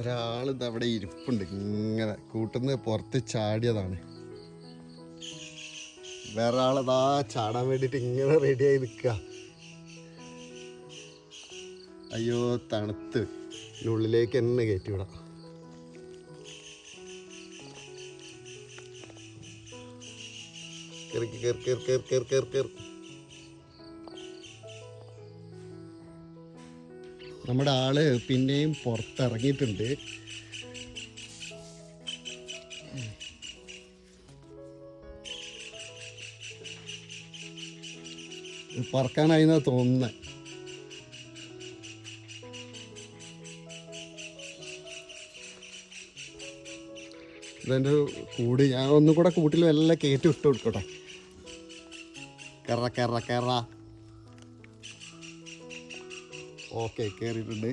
ഒരാളിത് അവിടെ ഇരിപ്പുണ്ട്, ഇങ്ങനെ കൂട്ടുന്ന പുറത്ത് ചാടിയതാണ്. വേറെ ആളതാ ചാടാൻ വേണ്ടിയിട്ട് ഇങ്ങനെ റെഡിയായി നിൽക്കുക. അയ്യോ തണുത്ത് ഉള്ളിലേക്ക് തന്നെ കയറ്റി വിടാം. നമ്മുടെ ആള് പിന്നെയും പുറത്തിറങ്ങിയിട്ടുണ്ട്. പറക്കാനായിന്നാ തോന്നുന്നത്. ഇതെൻ്റെ കൂട്, ഞാൻ ഒന്നും കൂടെ കൂട്ടിൽ എല്ലാം കയറ്റി വിട്ട് കൊടുക്കട്ടെ. കറ. ഓക്കെ, കയറിയിട്ടുണ്ട്.